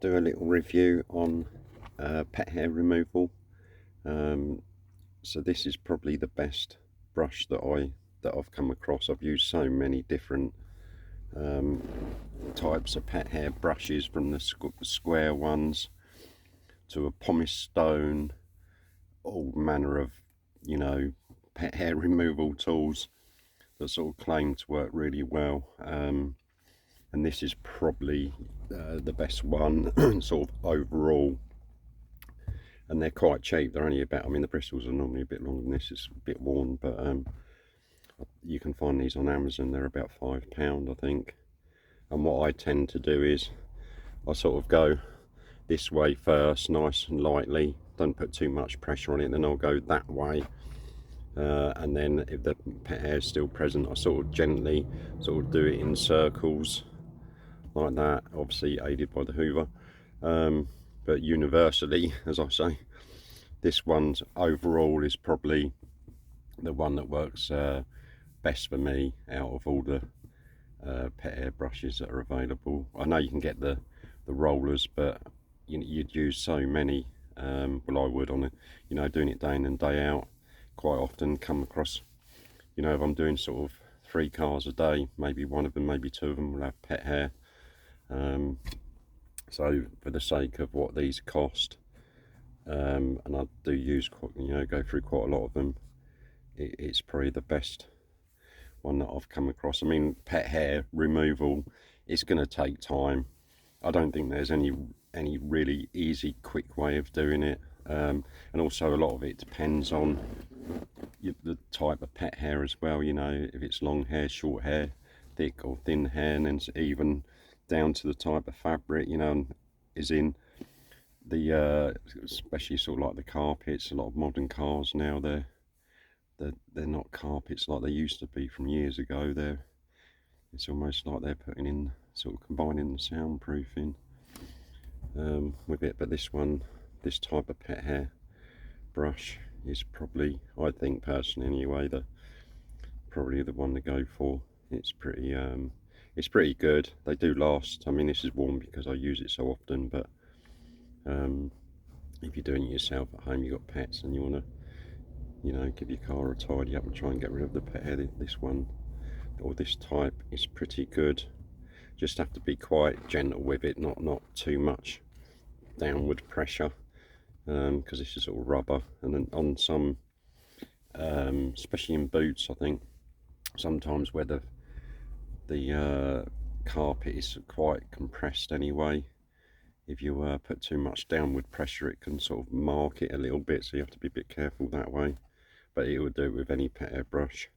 do a little review on pet hair removal. So this is probably the best brush that I've come across. I've used so many different types of pet hair brushes, from the square ones to a pumice stone, all manner of pet hair removal tools that sort of claim to work really well. And this is probably the best one sort of overall, and they're quite cheap. They're only about, I mean, the bristles are normally a bit longer than this, it's a bit worn, but you can find these on Amazon. They're about £5, I think. And what I tend to do is I sort of go this way first, nice and lightly, don't put too much pressure on it, then I'll go that way, and then if the pet hair is still present, I sort of gently sort of do it in circles like that, obviously aided by the Hoover. But universally, as I say, this one's overall is probably the one that works best for me out of all the pet hair brushes that are available. I know you can get the rollers, but you'd use so many. Well, I would, on a, doing it day in and day out. Quite often come across, if I'm doing sort of 3 cars a day, maybe one of them, maybe 2 of them will have pet hair. So for the sake of what these cost, and I do use go through quite a lot of them, it's probably the best one that I've come across. I mean, pet hair removal, it's going to take time. I don't think there's any really easy, quick way of doing it. And also a lot of it depends on the type of pet hair as well. If it's long hair, short hair, thick or thin hair, and then even down to the type of fabric, is in the especially sort of like the carpets. A lot of modern cars now, they're not carpets like they used to be from years ago. It's almost like they're putting in, sort of combining the soundproofing with it. But this type of pet hair brush is probably, I think personally anyway, probably the one to go for. It's pretty good. They do last. I mean, this is worn because I use it so often, but if you're doing it yourself at home, you've got pets and you want to give your car a tidy up and try and get rid of the pet hair, this one or this type is pretty good. Just have to be quite gentle with it, not too much downward pressure, because this is all rubber. And then on some especially in boots, I think sometimes where the carpet is quite compressed anyway, if you put too much downward pressure, it can sort of mark it a little bit, so you have to be a bit careful that way. But it would do with any pet hair brush,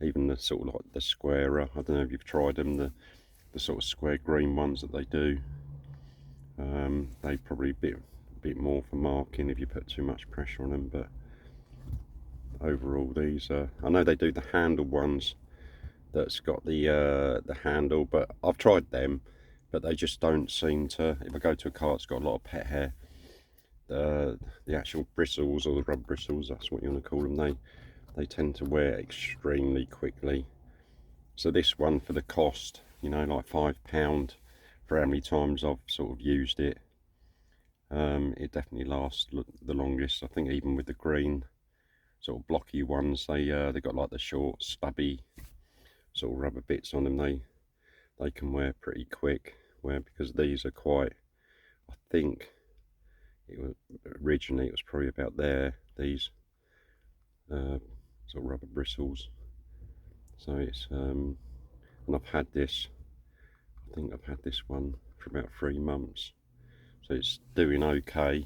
even the sort of like the squarer. I don't know if you've tried them, the sort of square green ones that they do. They probably a bit more for marking if you put too much pressure on them. But overall, these I know they do the handle ones that's got the handle, but I've tried them, but they just don't seem to. If I go to a car that's got a lot of pet hair, the actual bristles, or the rubber bristles, that's what you want to call them, they tend to wear extremely quickly. So this one, for the cost, like £5 for how many times I've sort of used it, it definitely lasts the longest. I think even with the green sort of blocky ones, they got like the short stubby sort of rubber bits on them, they can wear pretty quick, because these are quite, I think originally it was probably about these sort of rubber bristles. So it's and I've had this, I think I've had this one for about 3 months, so it's doing okay.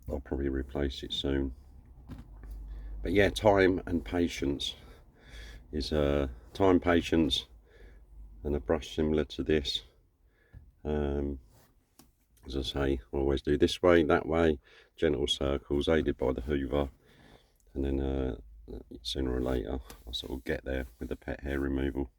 I'll probably replace it soon. But yeah, time and patience is time, patience, and a brush similar to this. As I say, I always do this way, that way, gentle circles, aided by the Hoover, and then sooner or later I'll sort of get there with the pet hair removal.